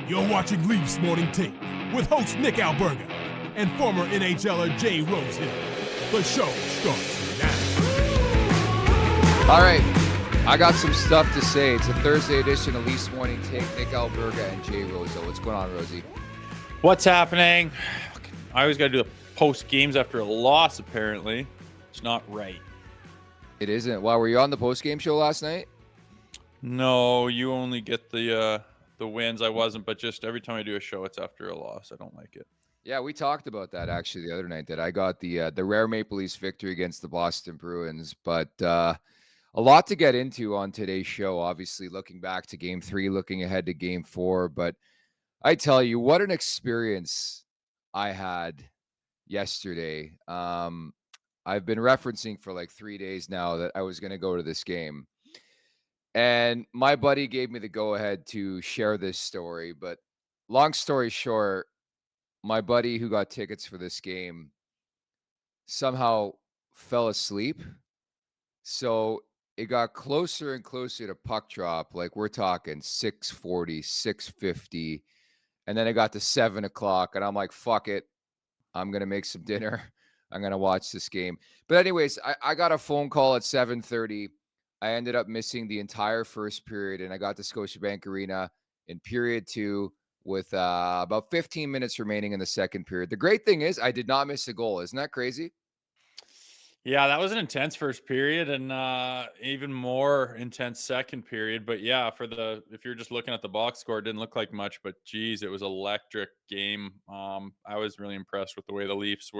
You're watching Leafs Morning Take with host Nick Alberga and former NHLer Jay Rosehill. The show starts now. All right, I got some stuff to say. It's a Thursday edition of Leafs Morning Take. Nick Alberga and Jay Rosehill. What's going on, Rosie? What's happening? I always got to do the post games after a loss, apparently. It's not right. It isn't. Wow, were you on the post game show last night? No, you only get the wins. I wasn't, but just every time I do a show, it's after a loss. I don't like it. Yeah, we talked about that actually the other night, that I got the rare Maple Leafs victory against the Boston Bruins. But a lot to get into on today's show, obviously looking back to Game 3, looking ahead to Game 4. But I tell you, what an experience I had yesterday. I've been referencing for like 3 days now that I was going to go to this game. And my buddy gave me the go-ahead to share this story. But long story short, my buddy who got tickets for this game somehow fell asleep. So it got closer and closer to puck drop. Like we're talking 6:40, 6:50. And then it got to 7 o'clock. And I'm like, fuck it. I'm going to make some dinner. I'm going to watch this game. But anyways, I got a phone call at 7:30. I ended up missing the entire first period, and I got to Scotiabank Arena in period 2 with about 15 minutes remaining in the second period. The great thing is I did not miss a goal. Isn't that crazy? Yeah, that was an intense first period and even more intense second period. But yeah, if you're just looking at the box score, it didn't look like much, but geez, it was an electric game. I was really impressed with the way the Leafs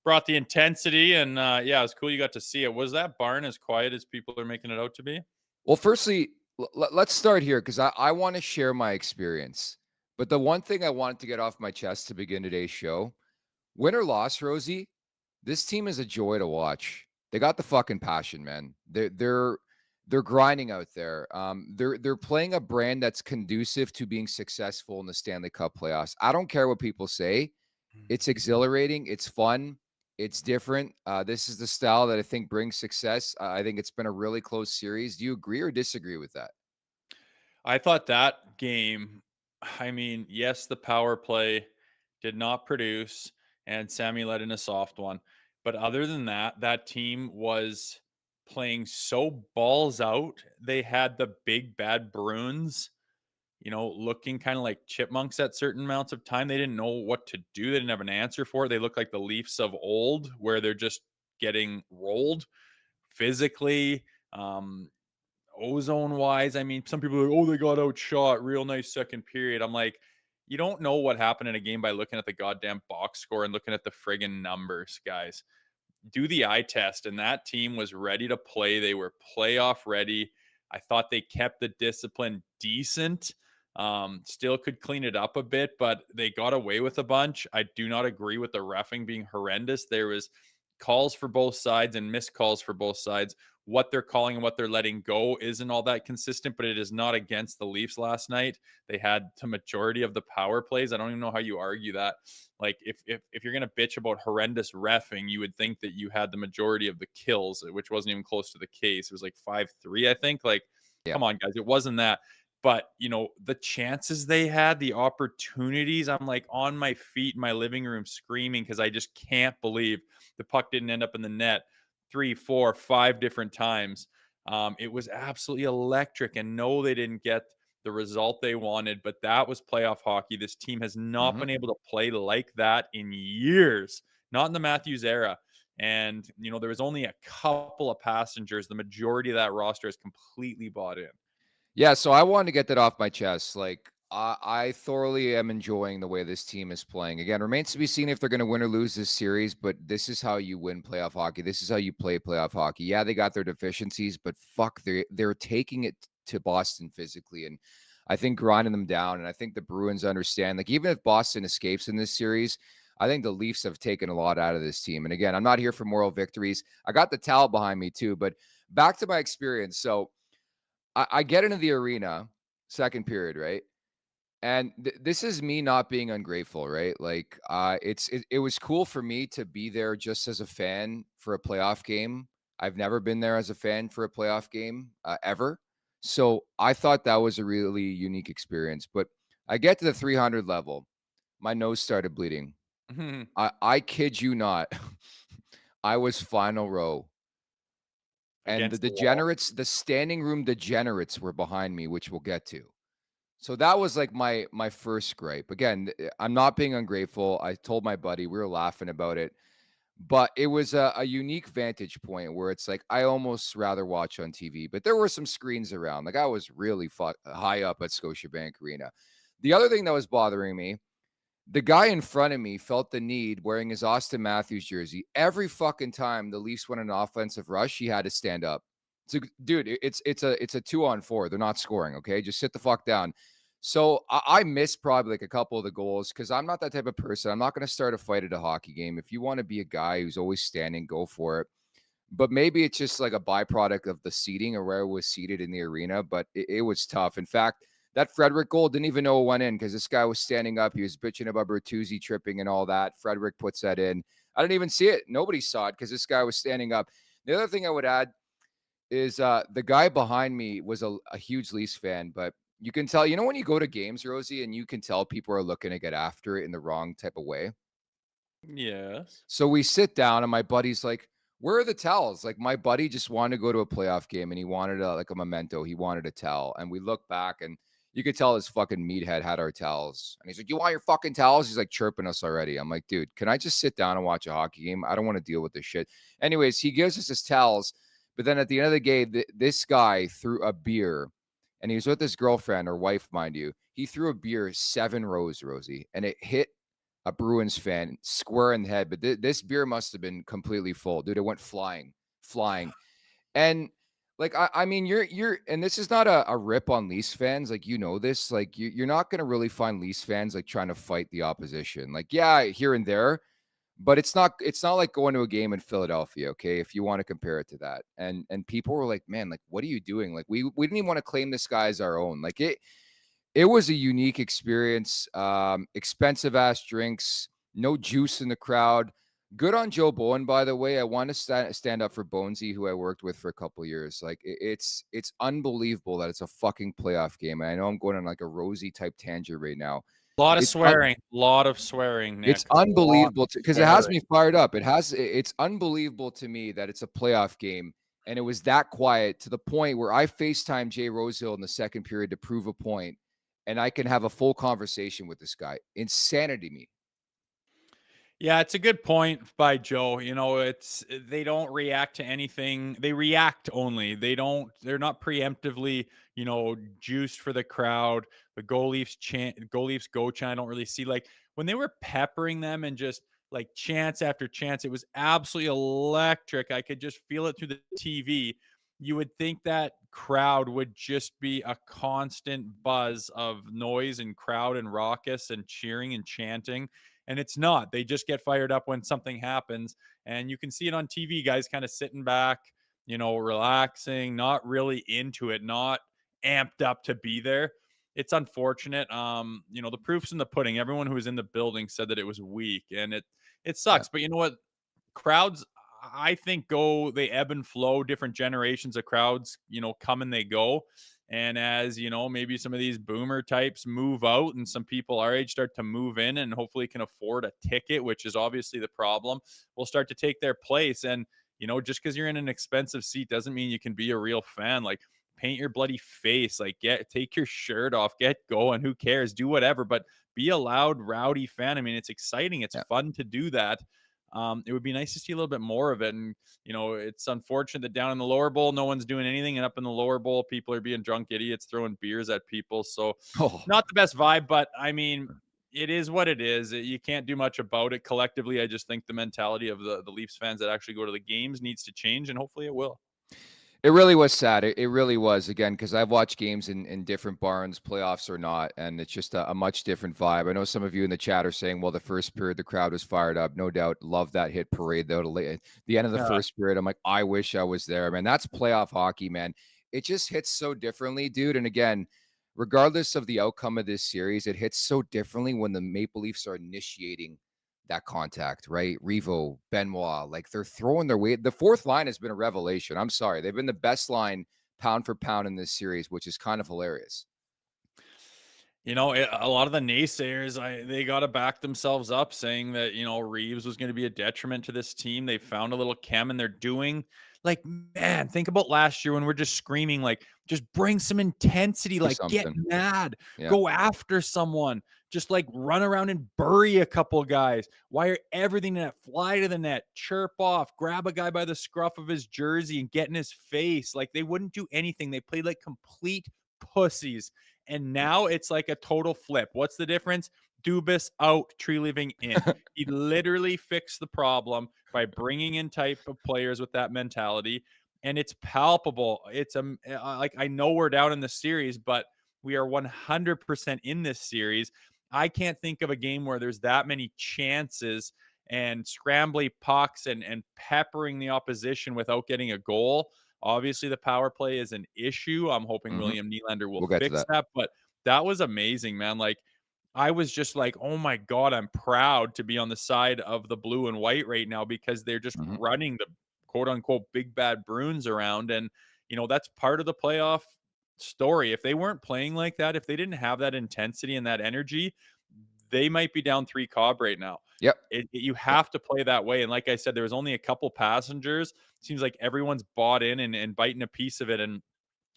brought the intensity, and yeah, it was cool you got to see it. Was that barn as quiet as people are making it out to be? Well, firstly, let's start here because I want to share my experience. But the one thing I wanted to get off my chest to begin today's show, win or loss, Rosie, this team is a joy to watch. They got the fucking passion, man. They're grinding out there. They're playing a brand that's conducive to being successful in the Stanley Cup playoffs. I don't care what people say. It's exhilarating. It's fun. It's different. This is the style that I think brings success. I think it's been a really close series. Do you agree or disagree with that? I thought that game, I mean, yes, the power play did not produce, and Sammy let in a soft one. But other than that, that team was playing so balls out. They had the big bad Bruins, looking kind of like chipmunks at certain amounts of time. They didn't know what to do. They didn't have an answer for it. They look like the Leafs of old, where they're just getting rolled physically, ozone wise. I mean, some people are like, oh, they got outshot. Real nice second period. I'm like, you don't know what happened in a game by looking at the goddamn box score and looking at the friggin' numbers, guys. Do the eye test. And that team was ready to play. They were playoff ready. I thought they kept the discipline decent. Still could clean it up a bit, but they got away with a bunch. I do not agree with the reffing being horrendous. There was calls for both sides and missed calls for both sides. What they're calling and what they're letting go isn't all that consistent, but it is not against the Leafs last night. They had the majority of the power plays. I don't even know how you argue that. Like if you're going to bitch about horrendous reffing, you would think that you had the majority of the kills, which wasn't even close to the case. It was like 5-3, I think. Like, yeah. Come on, guys. It wasn't that. But, the chances they had, the opportunities, I'm like on my feet in my living room screaming because I just can't believe the puck didn't end up in the net 3, 4, 5 different times. It was absolutely electric. And no, they didn't get the result they wanted, but that was playoff hockey. This team has not been able to play like that in years, not in the Matthews era. And, there was only a couple of passengers. The majority of that roster is completely bought in. Yeah, so I wanted to get that off my chest. Like, I thoroughly am enjoying the way this team is playing. Again, remains to be seen if they're going to win or lose this series, but this is how you win playoff hockey. This is how you play playoff hockey. Yeah, they got their deficiencies, but fuck, they're taking it to Boston physically, and I think grinding them down, and I think the Bruins understand, like, even if Boston escapes in this series, I think the Leafs have taken a lot out of this team. And again, I'm not here for moral victories. I got the towel behind me too, but back to my experience. So I get into the arena, second period, right? And this is me not being ungrateful, right? Like, it was cool for me to be there just as a fan for a playoff game. I've never been there as a fan for a playoff game ever. So I thought that was a really unique experience. But I get to the 300 level. My nose started bleeding. I kid you not. I was final row. And the Against the wall. degenerates, the standing room degenerates were behind me, which we'll get to. So that was like my first gripe. Again, I'm not being ungrateful. I told my buddy, we were laughing about it, but it was a unique vantage point where it's like I almost rather watch on TV. But there were some screens around. Like I was really high up at Scotiabank Arena. The other thing that was bothering me, the guy in front of me felt the need wearing his Auston Matthews jersey. Every fucking time the Leafs went an offensive rush, he had to stand up. So, dude, it's a 2-on-4. They're not scoring. Okay, just sit the fuck down. So I missed probably like a couple of the goals because I'm not that type of person. I'm not going to start a fight at a hockey game. If you want to be a guy who's always standing, go for it. But maybe it's just like a byproduct of the seating or where I was seated in the arena. But it was tough. In fact, that Frederick goal didn't even know it went in because this guy was standing up. He was bitching about Bertuzzi tripping and all that. Frederick puts that in. I didn't even see it. Nobody saw it because this guy was standing up. The other thing I would add is the guy behind me was a huge Leafs fan, but you can tell, when you go to games, Rosie, and you can tell people are looking to get after it in the wrong type of way. Yes. So we sit down and my buddy's like, where are the towels? Like my buddy just wanted to go to a playoff game and he wanted like a memento. He wanted a towel. And we look back and you could tell his fucking meathead had our towels. And he's like, you want your fucking towels? He's like chirping us already. I'm like, dude, can I just sit down and watch a hockey game? I don't want to deal with this shit. Anyways, he gives us his towels. But then at the end of the game, this guy threw a beer and he was with his girlfriend or wife, mind you. He threw a beer 7 rows, Rosie, and it hit a Bruins fan square in the head. But this beer must have been completely full, dude. It went flying. And like, I mean, you're, and this is not a rip on Leafs fans. Like, this, like you're not going to really find Leafs fans like trying to fight the opposition. Like, yeah, here and there, but it's not like going to a game in Philadelphia. Okay. If you want to compare it to that. And people were like, man, like, what are you doing? Like, we didn't even want to claim this guy as our own. Like it was a unique experience. Expensive ass drinks, no juice in the crowd. Good on Joe Bowen, by the way. I want to stand up for Bonesy, who I worked with for a couple of years. Like it's unbelievable that it's a fucking playoff game. And I know I'm going on like a Rosie type tangent right now. A lot of swearing, Nick. It's unbelievable because it has me fired up. It's unbelievable to me that it's a playoff game. And it was that quiet to the point where I FaceTime Jay Rosehill in the second period to prove a point. And I can have a full conversation with this guy. Insanity me. Yeah, it's a good point by Joe. They don't react to anything. They react only. They're not preemptively, juiced for the crowd. The Go Leafs go chant. I don't really see, like, when they were peppering them and just like chance after chance, it was absolutely electric. I could just feel it through the TV. You would think that crowd would just be a constant buzz of noise and crowd and raucous and cheering and chanting. And it's not. They just get fired up when something happens. And you can see it on TV, guys kind of sitting back, relaxing, not really into it, not amped up to be there. It's unfortunate. The proof's in the pudding. Everyone who was in the building said that it was weak, and it sucks. Yeah. But you know what? Crowds, I think, they ebb and flow. Different generations of crowds, come and they go. And as maybe some of these boomer types move out and some people our age start to move in and hopefully can afford a ticket, which is obviously the problem, will start to take their place. And, just because you're in an expensive seat doesn't mean you can be a real fan. Like, paint your bloody face, like take your shirt off, get going. Who cares? Do whatever, but be a loud, rowdy fan. I mean, it's exciting. It's fun to do that. It would be nice to see a little bit more of it. And, it's unfortunate that down in the lower bowl, no one's doing anything. And up in the lower bowl, people are being drunk idiots throwing beers at people. So not the best vibe, but I mean, it is what it is. You can't do much about it. Collectively, I just think the mentality of the Leafs fans that actually go to the games needs to change, and hopefully it will. It really was sad. It really was, again, because I've watched games in different barns, playoffs or not, and it's just a much different vibe. I know some of you in the chat are saying, well, the first period, the crowd was fired up. No doubt. Love that hit parade, though. The end of the first period, I'm like, I wish I was there, man. That's playoff hockey, man. It just hits so differently, dude. And again, regardless of the outcome of this series, it hits so differently when the Maple Leafs are initiating that contact, right? Revo, Benoit, like they're throwing their weight. The fourth line has been a revelation. I'm sorry. They've been the best line pound for pound in this series, which is kind of hilarious. You know, a lot of the naysayers, they got to back themselves up saying that, you know, Reeves was going to be a detriment to this team. They found a little chem and they're doing like, man, think about last year when we're just screaming, like, just bring some intensity, Do like get something. mad, Yeah. go after someone, just like run around and bury a couple guys, wire everything in that, fly to the net, chirp off, grab a guy by the scruff of his jersey and get in his face. Like they wouldn't do anything. They played like complete pussies. And now it's like a total flip. What's the difference? Dubas out, Tree Living in. He literally fixed the problem by bringing in type of players with that mentality, and it's palpable. It's like I know we're down in the series, but we are 100% in this series. I can't think of a game where there's that many chances and scrambly pucks and peppering the opposition without getting a goal. Obviously, the power play is an issue. I'm hoping Mhm. William Nylander will We'll get to fix that. that, but that was amazing, man. Like, I was just like, "Oh my god, I'm proud to be on the side of the blue and white right now because they're just Mhm. running the quote unquote big bad Bruins around." And, you know, that's part of the playoff story. If they weren't playing like that, if they didn't have that intensity and that energy, they might be down 3 Cobb right now. Yep. You Yep. have to play that way. And like I said, there was only a couple passengers. Seems like everyone's bought in and biting a piece of it. And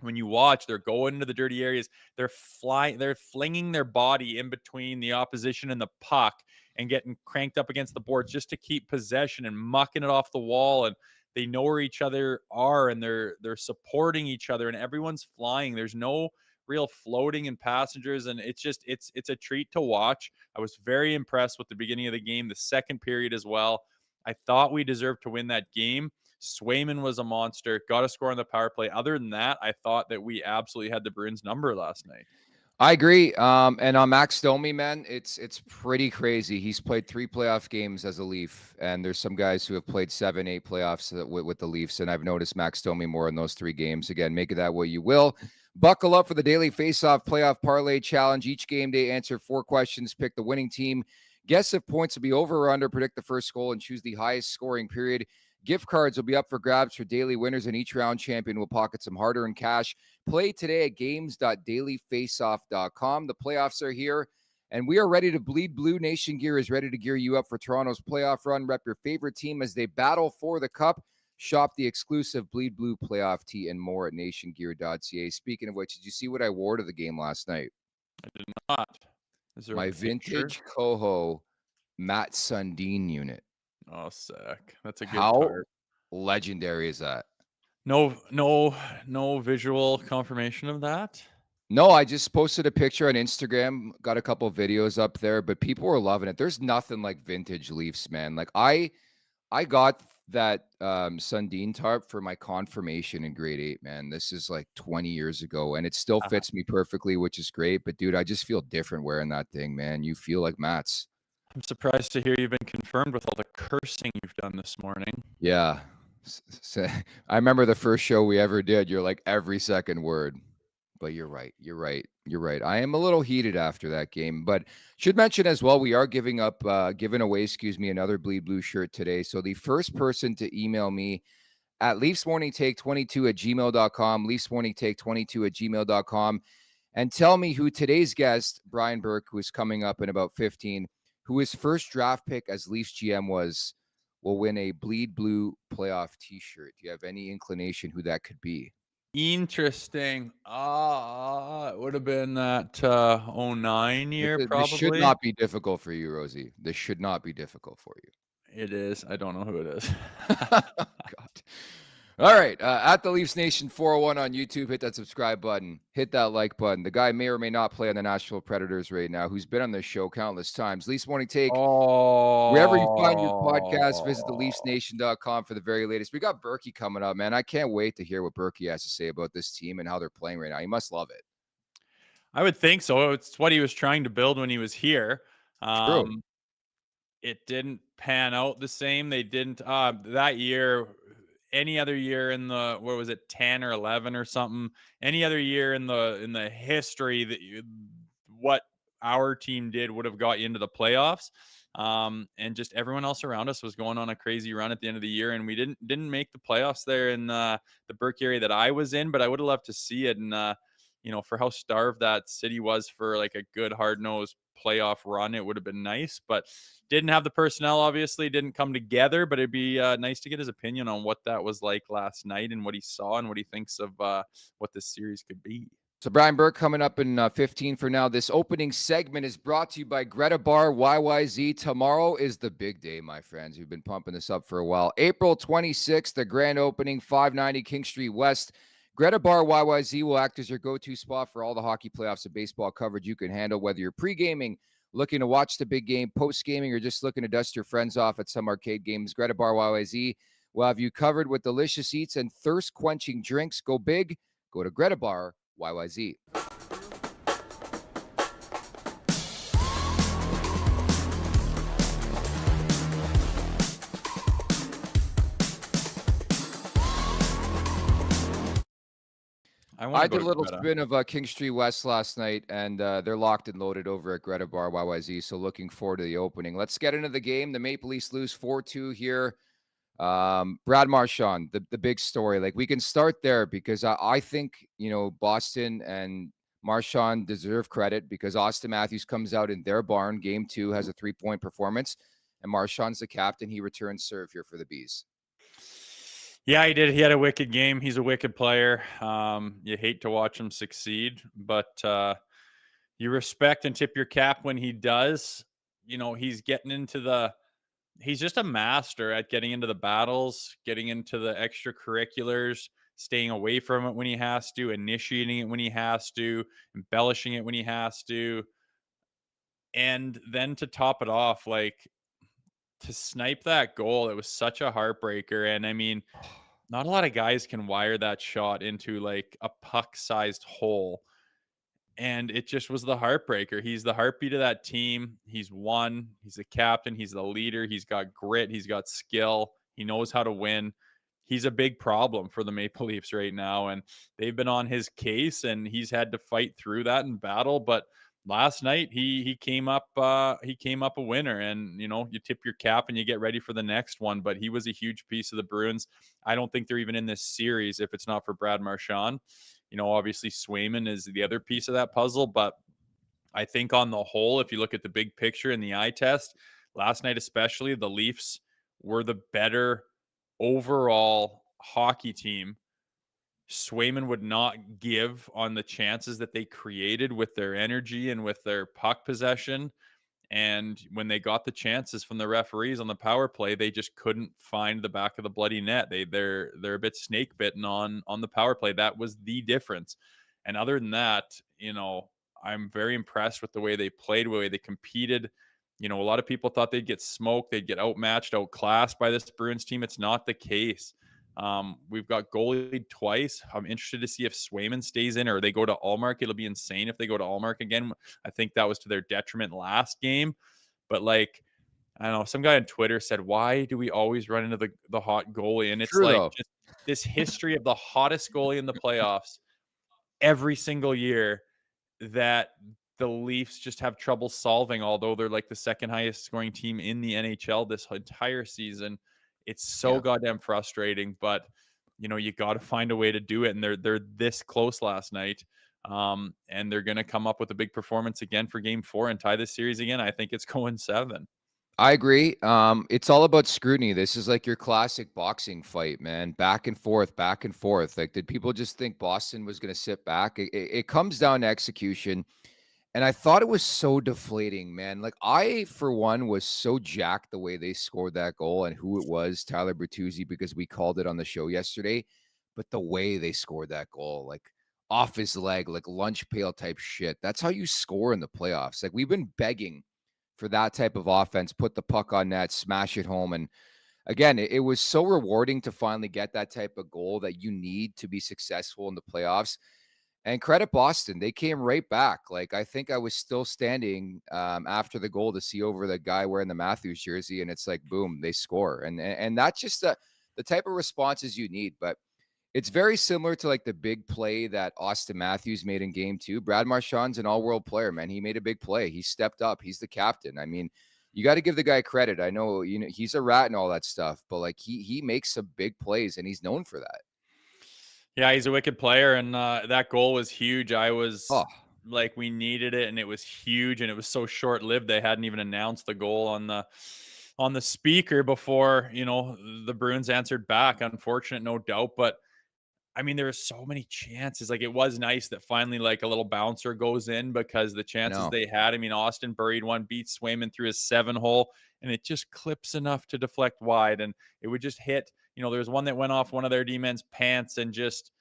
when you watch, they're going into the dirty areas. They're flinging their body in between the opposition and the puck and getting cranked up against the boards just to keep possession and mucking it off the wall. And they know where each other are and they're supporting each other and everyone's flying. There's no real floating and passengers, and it's a treat to watch. I was very impressed with the beginning of the game, the second period as well. I thought we deserved to win that game. Swayman was a monster, got a score on the power play. Other than that, I thought that we absolutely had the Bruins number last night. I agree. And on Max Domi, man, it's pretty crazy. He's played 3 playoff games as a Leaf, and there's some guys who have played 7, 8 playoffs with the Leafs, and I've noticed Max Domi more in those 3 games. Again, make it that way you will. Buckle up for the daily face-off playoff parlay challenge. Each game day, answer 4 questions, pick the winning team, guess if points will be over or under, predict the first goal, and choose the highest scoring period. Gift cards will be up for grabs for daily winners, and each round champion will pocket some hard-earned cash. Play today at games.dailyfaceoff.com. The playoffs are here, and we are ready to bleed blue. Nation Gear is ready to gear you up for Toronto's playoff run. Rep your favorite team as they battle for the cup. Shop the exclusive Bleed Blue playoff tee and more at nationgear.ca. Speaking of which, did you see what I wore to the game last night? I did not. Is there My a picture? vintage Coho Matt Sundin unit. Oh, sick. That's a good How card. legendary is that? No visual confirmation of that. No, I just posted a picture on Instagram, got a couple videos up there, but people were loving it. There's nothing like vintage Leafs, man. Like I got that Sundin tarp for my confirmation in grade 8, man. This is like 20 years ago and it still fits me perfectly, which is great. But dude, I just feel different wearing that thing, man. You feel like Matt's. I'm surprised to hear you've been confirmed with all the cursing you've done this morning. Yeah. I remember the first show we ever did. You're like every second word. But you're right. You're right. You're right. I am a little heated after that game, but should mention as well, we are giving away, another Bleed Blue shirt today. So the first person to email me at leafsmorningtake22@gmail.com, leafsmorningtake22@gmail.com, and tell me who today's guest, Brian Burke, who is coming up in about 15, who his first draft pick as Leafs GM was, will win a Bleed Blue playoff t-shirt. Do you have any inclination who that could be? Interesting. It would have been that 09 year, This should probably. not be difficult for you, Rosie. This should not be difficult for you. It is. I don't know who it is. God. All right. At the Leafs Nation 401 on YouTube, hit that subscribe button, hit that like button. The guy may or may not play on the Nashville Predators right now, who's been on this show countless times. Leafs Morning Take. Wherever you find your podcast, visit theleafsnation.com for the very latest. We got Burke coming up, man. I can't wait to hear what Burke has to say about this team and how they're playing right now. You must love it. I would think so. It's what he was trying to build when he was here. True. It didn't pan out the same. They didn't that year. Any other year in the, what was it, 10 or 11 or something? Any other year in the history that what our team did would have got you into the playoffs. And just everyone else around us was going on a crazy run at the end of the year, and we didn't make the playoffs there in the Burke area that I was in, but I would have loved to see it. And for how starved that city was for like a good hard-nosed playoff run, it would have been nice, but didn't have the personnel, obviously didn't come together. But it'd be nice to get his opinion on what that was like last night and what he saw and what he thinks of what this series could be. So Brian Burke coming up in 15 for now. This opening segment is brought to you by Greta Bar YYZ. Tomorrow is the big day, my friends. We've been pumping this up for a while. April 26th, the grand opening, 590 King Street West. Greta Bar YYZ will act as your go-to spot for all the hockey playoffs and baseball coverage you can handle, whether you're pre-gaming, looking to watch the big game, post-gaming, or just looking to dust your friends off at some arcade games. Greta Bar YYZ will have you covered with delicious eats and thirst-quenching drinks. Go big. Go to Greta Bar YYZ. I did a little spin of King Street West last night, and they're locked and loaded over at Greta Bar YYZ, so looking forward to the opening. Let's get into the game. The Maple Leafs lose 4-2 here. Brad Marchand, the big story. Like, we can start there because I think, Boston and Marchand deserve credit because Auston Matthews comes out in their barn, game 2, has a 3-point performance, and Marchand's the captain. He returns serve here for the Bees. Yeah, he did. He had a wicked game. He's a wicked player. You hate to watch him succeed, but you respect and tip your cap when he does. He's getting into he's just a master at getting into the battles, getting into the extracurriculars, staying away from it when he has to, initiating it when he has to, embellishing it when he has to. And then to top it off, like, to snipe that goal, it was such a heartbreaker. And I mean, not a lot of guys can wire that shot into like a puck-sized hole. And it just was the heartbreaker. He's the heartbeat of that team. He's won. He's the captain. He's the leader. He's got grit. He's got skill. He knows how to win. He's a big problem for the Maple Leafs right now. And they've been on his case, and he's had to fight through that in battle. But last night he came up a winner, and you tip your cap and you get ready for the next one. But he was a huge piece of the Bruins. I don't think they're even in this series if it's not for Brad Marchand. Obviously Swayman is the other piece of that puzzle, but I think on the whole, if you look at the big picture in the eye test, last night especially, the Leafs were the better overall hockey team. Swayman would not give on the chances that they created with their energy and with their puck possession. And when they got the chances from the referees on the power play, they just couldn't find the back of the bloody net. They're a bit snake bitten on the power play. That was the difference. And other than that, I'm very impressed with the way they played, the way they competed. A lot of people thought they'd get smoked, they'd get outmatched, outclassed by this Bruins team. It's not the case. We've got goalie twice. I'm interested to see if Swayman stays in or they go to Allmark. It'll be insane if they go to Allmark again. I think that was to their detriment last game. But I don't know, some guy on Twitter said, why do we always run into the hot goalie? And it's just this history of the hottest goalie in the playoffs every single year that the Leafs just have trouble solving, although they're like the second highest scoring team in the NHL this entire season. It's so goddamn frustrating, but you got to find a way to do it. And they're this close last night. And they're going to come up with a big performance again for game 4 and tie this series again. I think it's going 7. I agree. It's all about scrutiny. This is like your classic boxing fight, man. Back and forth, back and forth. Like, did people just think Boston was going to sit back? It comes down to execution. And I thought it was so deflating, man. Like, I, for one, was so jacked the way they scored that goal and who it was, Tyler Bertuzzi, because we called it on the show yesterday. But the way they scored that goal, like off his leg, like lunch pail type shit. That's how you score in the playoffs. Like, we've been begging for that type of offense, put the puck on net, smash it home. And again, it was so rewarding to finally get that type of goal that you need to be successful in the playoffs. And credit Boston. They came right back. Like, I think I was still standing after the goal to see over the guy wearing the Matthews jersey. And it's like, boom, they score. And that's just the type of responses you need. But it's very similar to like the big play that Auston Matthews made in game 2. Brad Marchand's an all-world player, man. He made a big play. He stepped up. He's the captain. I mean, you got to give the guy credit. I know, he's a rat and all that stuff, but like he makes some big plays and he's known for that. Yeah, he's a wicked player, and that goal was huge. I Oh, was like, we needed it, and it was huge, and it was so short lived. They hadn't even announced the goal on the speaker before the Bruins answered back. Unfortunate, no doubt, but I mean, there were so many chances. Like, it was nice that finally, like, a little bouncer goes in because the I chances know. they had. I mean, Auston buried one, beat Swayman through his 7 hole, and it just clips enough to deflect wide, and it would just hit. There was one that went off one of their D-men's pants and just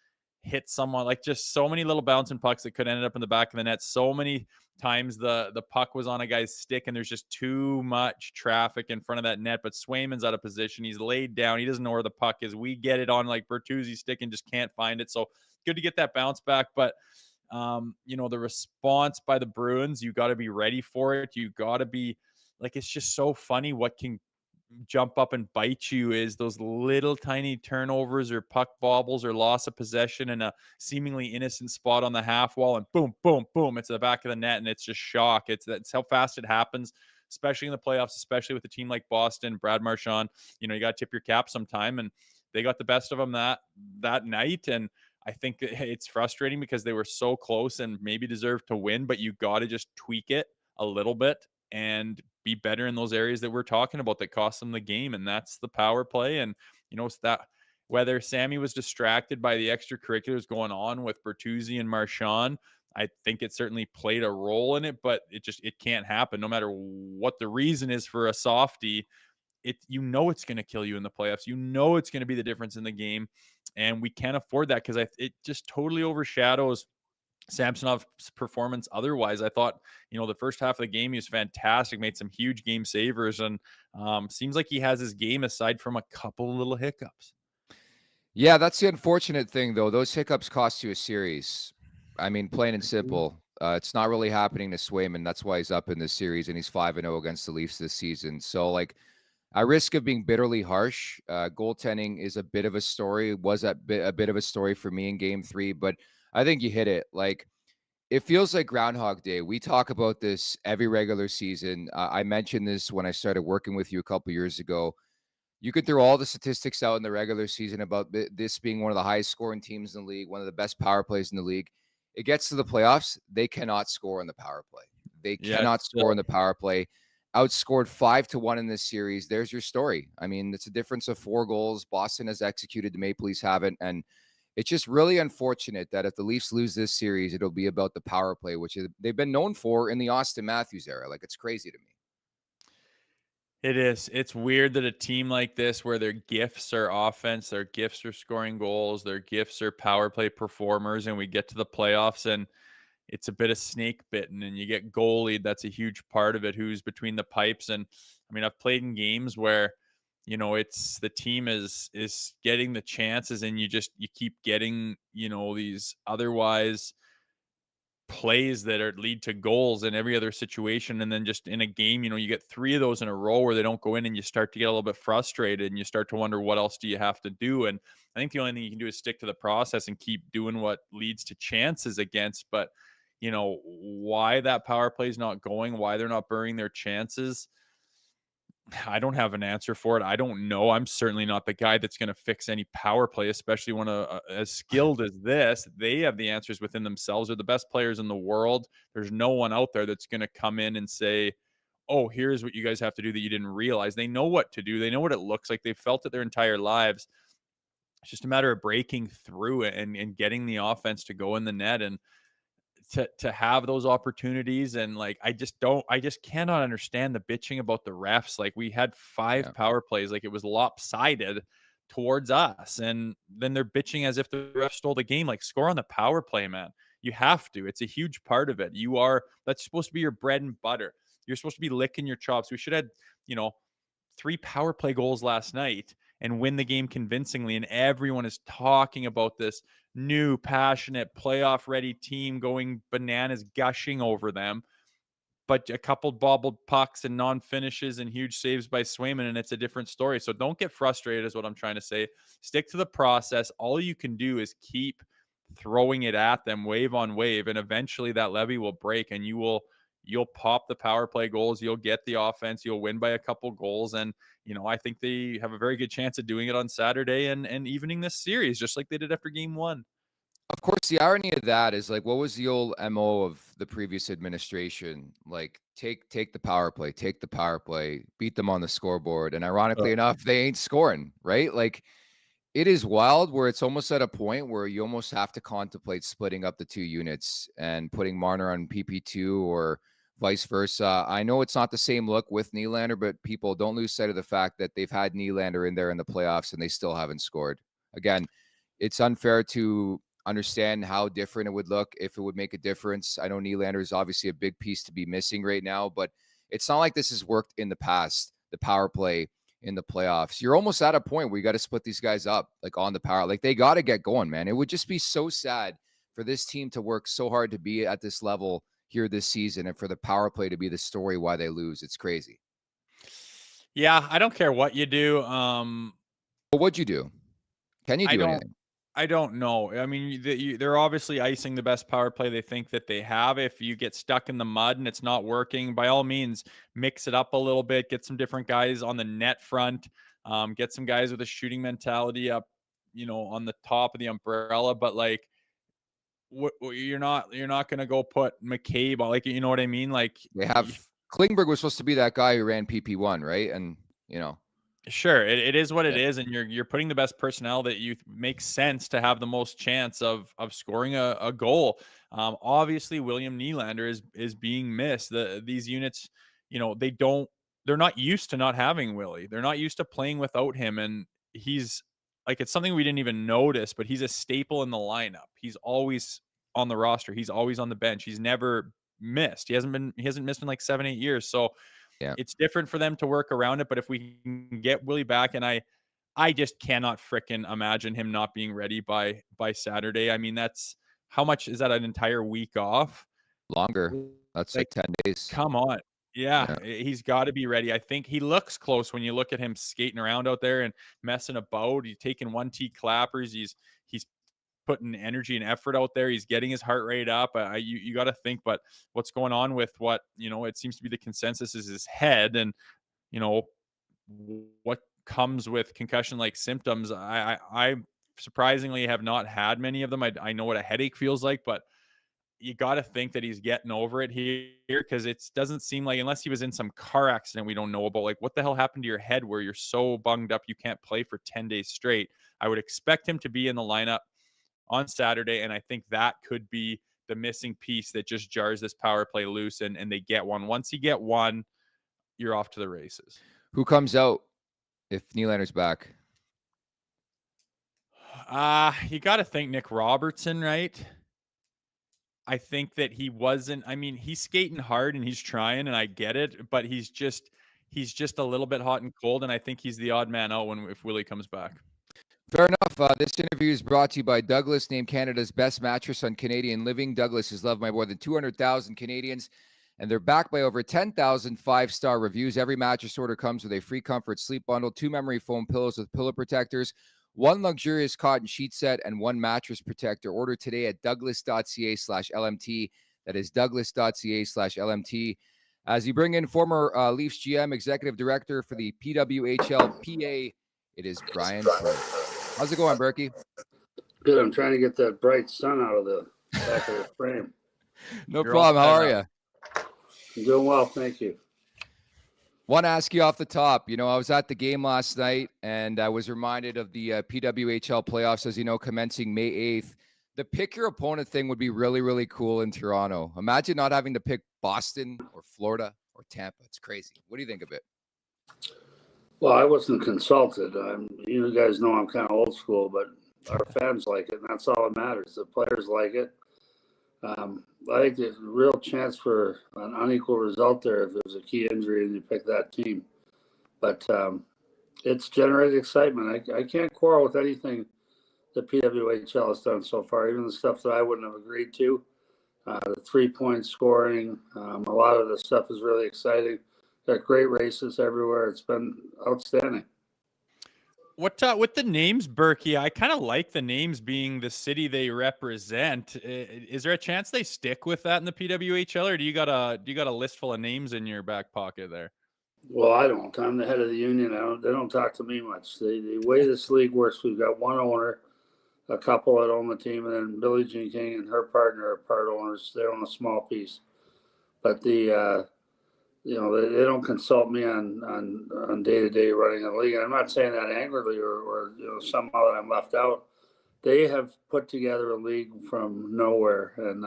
hit someone. Like, just so many little bouncing pucks that could end up in the back of the net. So many times the puck was on a guy's stick, and there's just too much traffic in front of that net. But Swayman's out of position. He's laid down. He doesn't know where the puck is. We get it on like Bertuzzi's stick and just can't find it. So good to get that bounce back. But the response by the Bruins, you got to be ready for it. You got to be like, it's just so funny what can jump up and bite you is those little tiny turnovers or puck bobbles or loss of possession in a seemingly innocent spot on the half wall, and boom, boom, boom, it's the back of the net, and it's just shock. That's how fast it happens, especially in the playoffs, especially with a team like Boston. Brad Marchand, you got to tip your cap sometime, and they got the best of them that night. And I think it's frustrating because they were so close and maybe deserved to win, but you got to just tweak it a little bit and be better in those areas that we're talking about that cost them the game. And that's the power play. And, it's that whether Sammy was distracted by the extracurriculars going on with Bertuzzi and Marchand, I think it certainly played a role in it, but it can't happen no matter what the reason is for a softie. It's going to kill you in the playoffs. It's going to be the difference in the game. And we can't afford that because it just totally overshadows Samsonov's performance otherwise. I thought, the first half of the game, he was fantastic, made some huge game savers, and seems like he has his game aside from a couple of little hiccups. Yeah, that's the unfortunate thing, though. Those hiccups cost you a series. I mean, plain and Mhm. simple. It's not really happening to Swayman. That's why he's up in this series, and he's 5-0 against the Leafs this season. So, like, at risk of being bitterly harsh, goaltending is a bit of a story. Was a bit of a story for me in Game 3, but I think you hit it. Like, it feels like Groundhog Day. We talk about this every regular season. I mentioned this when I started working with you a couple years ago. You could throw all the statistics out in the regular season about this being one of the highest scoring teams in the league, one of the best power plays in the league. It gets to the playoffs, they cannot score on the power play. They Yeah, cannot score on the power play. Outscored 5-1 in this series. There's your story. I mean, it's a difference of 4 goals. Boston has executed, the Maple Leafs haven't. And it's just really unfortunate that if the Leafs lose this series, it'll be about the power play, which they've been known for in the Auston Matthews era. Like, it's crazy to me. it is. It's weird that a team like this, where their gifts are offense, their gifts are scoring goals, their gifts are power play performers, and we get to the playoffs and it's a bit of snake bitten, and you get goalie. That's a huge part of it. Who's between the pipes? And I mean, I've played in games where, it's the team is getting the chances, and you keep getting, these otherwise plays that lead to goals in every other situation. And then just in a game, you get 3 of those in a row where they don't go in, and you start to get a little bit frustrated, and you start to wonder what else do you have to do. And I think the only thing you can do is stick to the process and keep doing what leads to chances against. But why that power play is not going, why they're not burying their chances, I don't have an answer for it. I don't know. I'm certainly not the guy that's going to fix any power play, especially one as skilled as this. They have the answers within themselves. They're the best players in the world. There's no one out there that's going to come in and say, "Oh, here's what you guys have to do that you didn't realize." They know what to do. They know what it looks like. They've felt it their entire lives. It's just a matter of breaking through it and getting the offense to go in the net. And to have those opportunities. And like, I just cannot understand the bitching about the refs. Like, we had 5 Yeah. power plays, like it was lopsided towards us, and then they're bitching as if the ref stole the game. Like, score on the power play, man. You have to. It's a huge part of it. That's supposed to be your bread and butter. You're supposed to be licking your chops. We should have, you know 3 power play goals last night and win the game convincingly. And everyone is talking about this new, passionate, playoff ready team going bananas, gushing over them. But a couple bobbled pucks and non finishes and huge saves by Swayman, and it's a different story. So don't get frustrated, is what I'm trying to say. Stick to the process. All you can do is keep throwing it at them wave on wave, and eventually that levee will break, and you'll pop the power play goals, you'll get the offense, you'll win by a couple goals. And, I think they have a very good chance of doing it on Saturday and evening this series, just like they did after game 1. Of course, the irony of that is like, what was the old MO of the previous administration? Like, take the power play, beat them on the scoreboard. And ironically enough, they ain't scoring, right? Like, it is wild where it's almost at a point where you almost have to contemplate splitting up the 2 units and putting Marner on PP2 or vice versa. I know it's not the same look with Nylander, but people don't lose sight of the fact that they've had Nylander in there in the playoffs and they still haven't scored. Again, it's unfair to understand how different it would look if it would make a difference. I know Nylander is obviously a big piece to be missing right now, but it's not like this has worked in the past, the power play in the playoffs. You're almost at a point where you got to split these guys up, like on the power. Like, they got to get going, man. It would just be so sad for this team to work so hard to be at this level here this season and for the power play to be the story why they lose. It's crazy. Yeah, I don't care what you do. But what'd you do? Can you do anything? I don't know. I mean, they're obviously icing the best power play they think that they have. If you get stuck in the mud and it's not working, by all means, mix it up a little bit. Get some different guys on the net front. Get some guys with a shooting mentality up, on the top of the umbrella. But like, you're not going to go put McCabe on, like, you know what I mean? Like, They have Klingberg was supposed to be that guy who ran PP1, right? And sure, it is what it is, and you're putting the best personnel that you makes sense to have the most chance of scoring a goal. Obviously, William Nylander is being missed. These units, they're not used to not having Willie. They're not used to playing without him, and he's like, it's something we didn't even notice, but he's a staple in the lineup. He's always on the roster. He's always on the bench. He's never missed. He hasn't missed in like 7-8 years. So yeah, it's different for them to work around it. But if we can get Willie back, and I just cannot fricking imagine him not being ready by Saturday. I mean, that's how much is that, an entire week off? longer. That's like 10 days. Come on. Yeah, he's got to be ready. I think he looks close when you look at him skating around out there and messing about. He's taking 1T clappers. He's putting energy and effort out there. He's getting his heart rate up. You got to think, but what's going on with what, it seems to be the consensus is his head, and, what comes with concussion-like symptoms. I surprisingly have not had many of them. I know what a headache feels like, but you got to think that he's getting over it here, because it doesn't seem like, unless he was in some car accident we don't know about, like, what the hell happened to your head where you're so bunged up you can't play for 10 days straight. I would expect him to be in the lineup on Saturday, and I think that could be the missing piece that just jars this power play loose, and they get one. Once you get one, you're off to the races. Who comes out if Nylander's back? You got to think Nick Robertson, right? I think that he wasn't. I mean, he's skating hard and he's trying, and I get it, but he's just a little bit hot and cold, and I think he's the odd man out if Willie comes back. Fair enough. This interview is brought to you by Douglas, named Canada's best mattress on Canadian living. Douglas is loved by more than 200,000 Canadians, and they're backed by over 10,000 five-star reviews. Every mattress order comes with a free comfort sleep bundle, 2 memory foam pillows with pillow protectors, 1 luxurious cotton sheet set, and 1 mattress protector. Order today at douglas.ca/LMT. That is douglas.ca/LMT. As you bring in former Leafs GM, Executive Director for the PWHLPA, it is Brian Burke. How's it going, Berkey? Good. I'm trying to get that bright sun out of the back of the frame. No problem. How are you? I'm doing well, thank you. Want to ask you off the top, I was at the game last night, and I was reminded of the PWHL playoffs, as you know, commencing May 8th. The pick your opponent thing would be really, really cool in Toronto. Imagine not having to pick Boston or Florida or Tampa. It's crazy. What do you think of it? Well, I wasn't consulted. You guys know I'm kind of old school, but our fans like it, and that's all that matters. The players like it. I think there's a real chance for an unequal result there if there's a key injury and you pick that team. But it's generated excitement. I can't quarrel with anything the PWHL has done so far, even the stuff that I wouldn't have agreed to. The 3-point scoring, a lot of the stuff is really exciting. Got great races everywhere. It's been outstanding. What with the names, Berkey? I kind of like the names being the city they represent. Is there a chance they stick with that in the PWHL, or do you got a list full of names in your back pocket there? Well, I don't. I'm the head of the union. They don't talk to me much. The way this league works, we've got one owner, a couple that own the team, and then Billie Jean King and her partner are part owners. They own a small piece, but they don't consult me on day-to-day running of the league. And I'm not saying that angrily or somehow that I'm left out. They have put together a league from nowhere and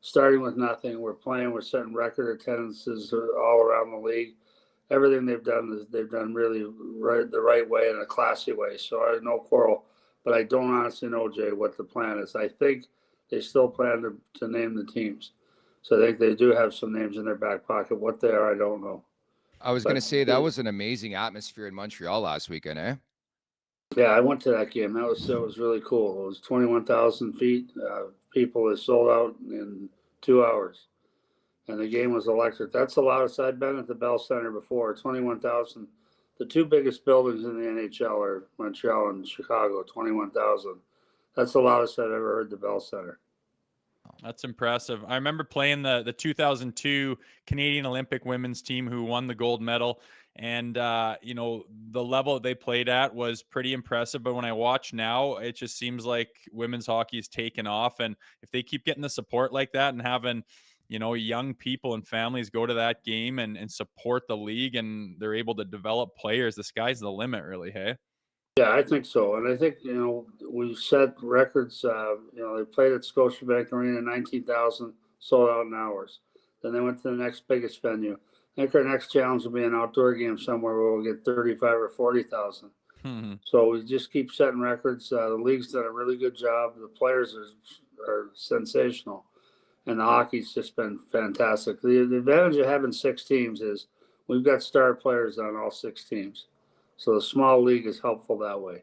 starting with nothing. We're setting record attendances all around the league. Everything they've done really the right way in a classy way. So I have no quarrel, but I don't honestly know, Jay, what the plan is. I think they still plan to name the teams. So I think they do have some names in their back pocket. What they are, I don't know. I was going to say that was an amazing atmosphere in Montreal last weekend, eh? Yeah, I went to that game. That was really cool. It was 21,000 feet. People had sold out in 2 hours, and the game was electric. That's the loudest I've been at the Bell Center before. 21,000. The two biggest buildings in the NHL are Montreal and Chicago. 21,000. That's the loudest I've ever heard the Bell Center. That's impressive. I remember playing the 2002 Canadian Olympic women's team who won the gold medal. And, the level they played at was pretty impressive. But when I watch now, it just seems like women's hockey is taken off. And if they keep getting the support like that and having, young people and families go to that game and support the league and they're able to develop players, the sky's the limit, really, hey? Yeah, I think so. And I think, we set records. They played at Scotiabank Arena, 19,000, sold out in hours. Then they went to the next biggest venue. I think our next challenge will be an outdoor game somewhere where we'll get 35 or 40,000. Mm-hmm. So we just keep setting records. The league's done a really good job. The players are sensational. And the hockey's just been fantastic. The advantage of having 6 teams is we've got star players on all 6 teams. So the small league is helpful that way.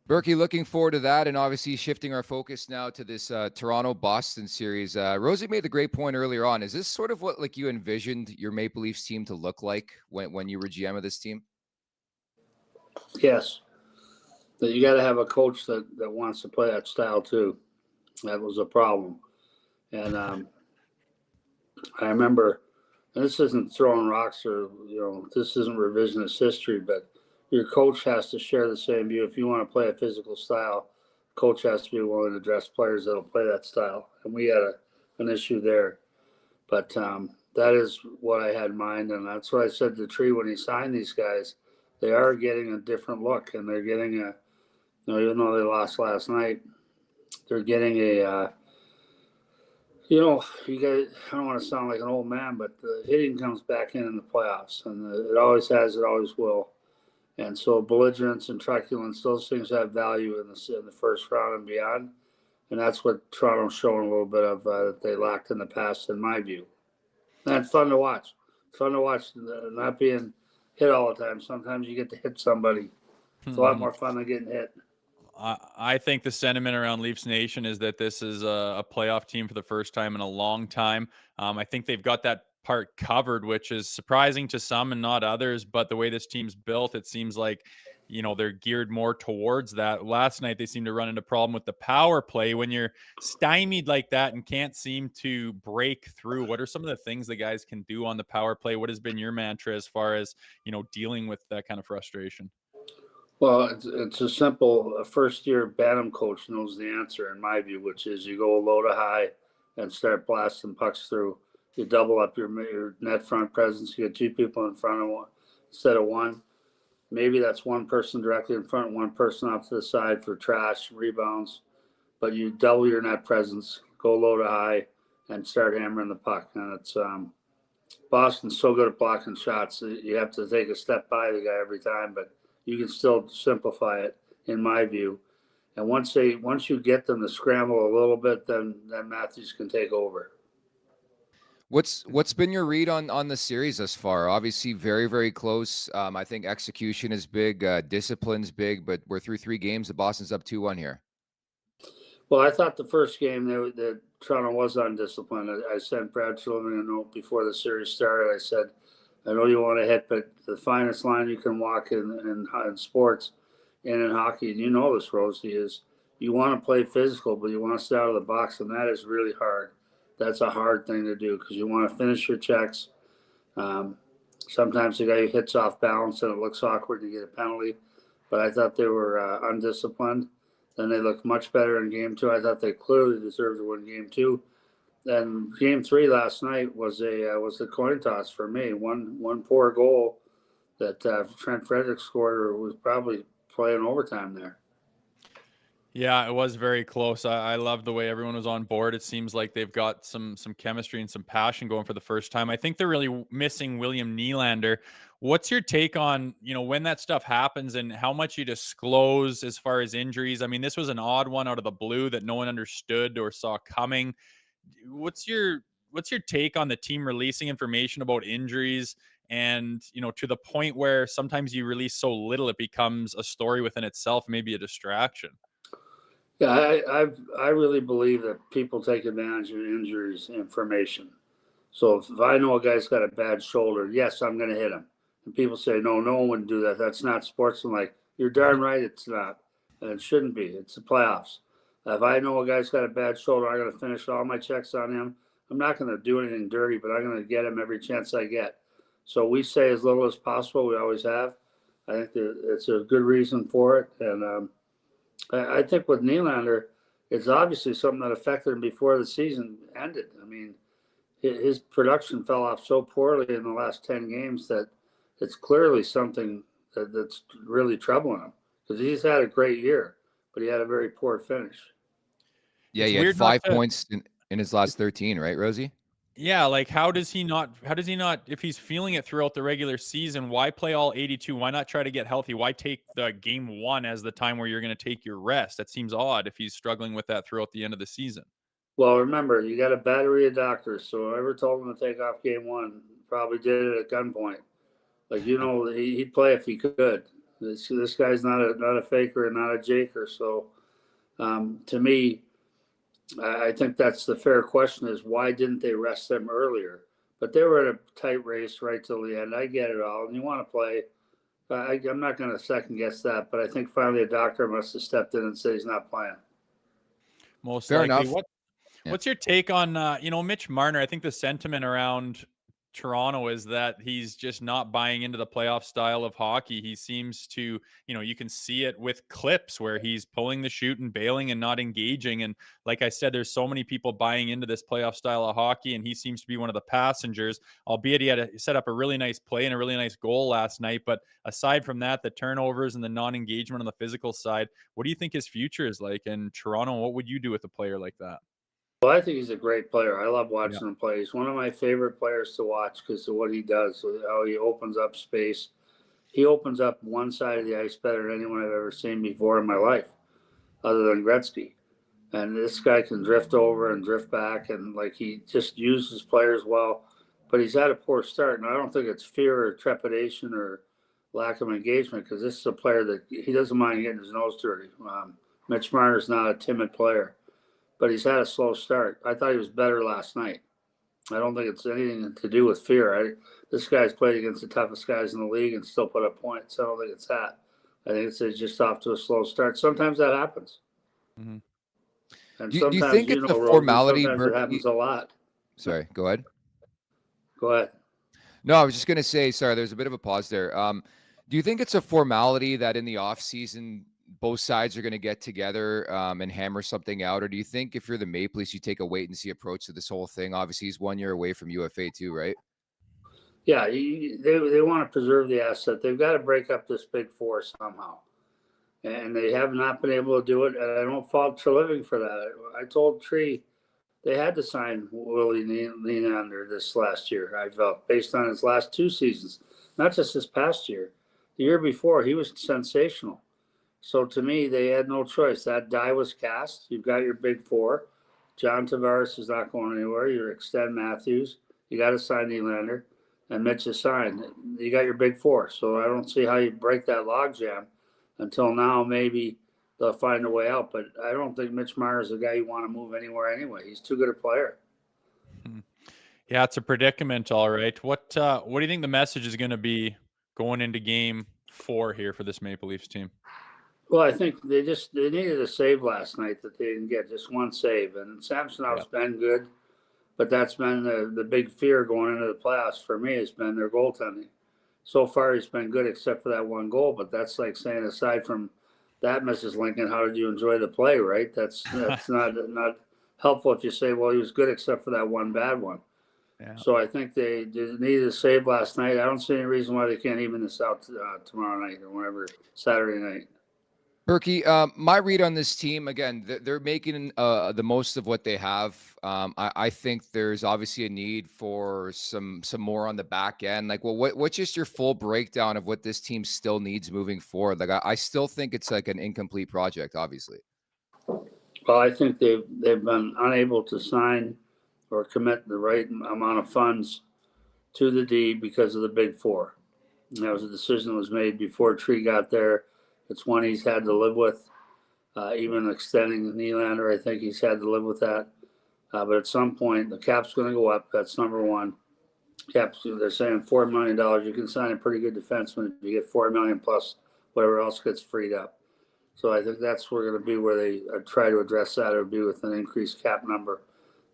Berkey, looking forward to that, and obviously shifting our focus now to this Toronto-Boston series. Rosie made the great point earlier on. Is this sort of what you envisioned your Maple Leafs team to look like when you were GM of this team? Yes. But you got to have a coach that wants to play that style too. That was a problem. And I remember, and this isn't throwing rocks or, this isn't revisionist history, but your coach has to share the same view. If you want to play a physical style, coach has to be willing to dress players that'll play that style. And we had an issue there. But that is what I had in mind. And that's what I said to Tree when he signed these guys. They are getting a different look, and they're getting even though they lost last night, they're getting you guys, I don't want to sound like an old man, but the hitting comes back in the playoffs, and it always has, it always will. And so belligerence and truculence, those things have value in the first round and beyond. And that's what Toronto's showing a little bit of that they lacked in the past, in my view. And it's fun to watch. It's fun to watch, not being hit all the time. Sometimes you get to hit somebody. It's a lot more fun than getting hit. I think the sentiment around Leafs Nation is that this is a playoff team for the first time in a long time. I think they've got that part covered, which is surprising to some and not others. But the way this team's built, it seems like, they're geared more towards that. Last night, they seemed to run into a problem with the power play. When you're stymied like that and can't seem to break through, what are some of the things the guys can do on the power play? What has been your mantra as far as, dealing with that kind of frustration? Well, it's a simple. A first-year Bantam coach knows the answer, in my view, which is you go low to high and start blasting pucks through. You double up your net front presence. You get 2 people in front of one instead of one. Maybe that's one person directly in front, one person off to the side for trash, rebounds. But you double your net presence, go low to high, and start hammering the puck. And it's Boston's so good at blocking shots. You have to take a step by the guy every time, but you can still simplify it, in my view. And once you get them to scramble a little bit, then Matthews can take over. What's been your read on the series thus far? Obviously, very, very close. I think execution is big, discipline's big, but we're through 3 games. The Boston's up 2-1 here. Well, I thought the first game that Toronto was undisciplined. I sent Brad Trillman a note before the series started. I said, I know you want to hit, but the finest line you can walk in sports and in hockey, and you know this, Rosie, is you want to play physical, but you want to stay out of the box, and that is really hard. That's a hard thing to do because you want to finish your checks. Sometimes the guy hits off balance and it looks awkward and you get a penalty. But I thought they were undisciplined. Then they looked much better in game 2. I thought they clearly deserved to win game 2. And game 3 last night was a coin toss for me. One poor goal that Trent Frederick scored or was probably playing overtime there. Yeah, it was very close. I love the way everyone was on board. It seems like they've got some chemistry and some passion going for the first time. I think they're really missing William Nylander. What's your take on, when that stuff happens and how much you disclose as far as injuries? I mean, this was an odd one out of the blue that no one understood or saw coming. What's your take on the team releasing information about injuries and, to the point where sometimes you release so little it becomes a story within itself, maybe a distraction? Yeah, I really believe that people take advantage of injuries information. So if I know a guy's got a bad shoulder, yes, I'm going to hit him. And people say, no one would do that. That's not sportsmanlike. You're darn right it's not. And it shouldn't be. It's the playoffs. If I know a guy's got a bad shoulder, I'm going to finish all my checks on him. I'm not going to do anything dirty, but I'm going to get him every chance I get. So we say as little as possible. We always have. I think that it's a good reason for it. And I think with Nylander, it's obviously something that affected him before the season ended. I mean, his production fell off so poorly in the last 10 games that it's clearly something that's really troubling him because he's had a great year, but he had a very poor finish. Yeah, he had 5 points in his last 13, right, Rosie? Yeah, like how does he not, if he's feeling it throughout the regular season, why play all 82? Why not try to get healthy? Why take the game 1 as the time where you're going to take your rest? That seems odd if he's struggling with that throughout the end of the season. Well, remember, you got a battery of doctors, so whoever told him to take off game 1 probably did it at gunpoint. Like, he'd play if he could. This guy's not a faker and not a jaker. So to me, I think that's the fair question is why didn't they rest them earlier? But they were in a tight race right till the end. I get it all. And you want to play. I'm not going to second guess that, but I think finally a doctor must have stepped in and said he's not playing. Most fair likely. enough. What's your take on, Mitch Marner? I think the sentiment around Toronto is that he's just not buying into the playoff style of hockey. He seems to, you can see it with clips where he's pulling the chute and bailing and not engaging. And like I said, there's so many people buying into this playoff style of hockey, and he seems to be one of the passengers, albeit he had set up a really nice play and a really nice goal last night. But aside from that, the turnovers and the non-engagement on the physical side, what do you think his future is like in Toronto? What would you do with a player like that? Well, I think he's a great player. I love watching him play. He's one of my favorite players to watch because of what he does, how he opens up space. He opens up one side of the ice better than anyone I've ever seen before in my life, other than Gretzky. And this guy can drift over and drift back, and he just uses players well. But he's had a poor start, and I don't think it's fear or trepidation or lack of engagement because this is a player that he doesn't mind getting his nose dirty. Mitch Marner's not a timid player. But he's had a slow start. I thought he was better last night. I don't think it's anything to do with fear. This guy's played against the toughest guys in the league and still put up points. I don't think it's that. I think it's just off to a slow start. Sometimes that happens. Mm-hmm. And do sometimes, you think it's a formality? Sometimes it happens a lot. Sorry, go ahead. Go ahead. No, I was just going to say, sorry, there's a bit of a pause there. Do you think it's a formality that in the off season both sides are going to get together and hammer something out? Or do you think if you're the Maple Leafs, you take a wait and see approach to this whole thing? Obviously, he's 1 year away from UFA too, right? Yeah, they want to preserve the asset. They've got to break up this big four somehow. And they have not been able to do it. And I don't fault Treliving for that. I told Tree they had to sign Willie Nylander this last year, I felt, based on his last 2 seasons. Not just this past year. The year before, he was sensational. So to me, they had no choice. That die was cast. You've got your big four. John Tavares is not going anywhere. You extend Matthews. You got to sign Nylander. And Mitch is signed. You got your big four. So I don't see how you break that logjam. Until now, maybe they'll find a way out. But I don't think Mitch Marner is the guy you want to move anywhere anyway. He's too good a player. Yeah, it's a predicament, all right. What do you think the message is going to be going into Game 4 here for this Maple Leafs team? Well, I think they needed a save last night that they didn't get, just one save. And Samsonov's been good, but that's been the big fear going into the playoffs for me, has been their goaltending. So far, he's been good except for that one goal, but that's like saying, aside from that, Mrs. Lincoln, how did you enjoy the play, right? That's not helpful if you say, well, he was good except for that one bad one. Yeah. So I think they needed a save last night. I don't see any reason why they can't even this out tomorrow night or whenever, Saturday night. Berkey, my read on this team, again, they're making the most of what they have. I think there's obviously a need for some more on the back end. Like, well, what's just your full breakdown of what this team still needs moving forward? Like, I still think it's like an incomplete project, obviously. Well, I think they've been unable to sign or commit the right amount of funds to the D because of the Big Four. And that was a decision that was made before Tree got there. It's one he's had to live with. Even extending Nylander, I think he's had to live with that. But at some point, the cap's going to go up. That's number one. Caps, they're saying $4 million. You can sign a pretty good defenseman if you get $4 million plus whatever else gets freed up. So I think that's where going to be where they try to address that, or be with an increased cap number.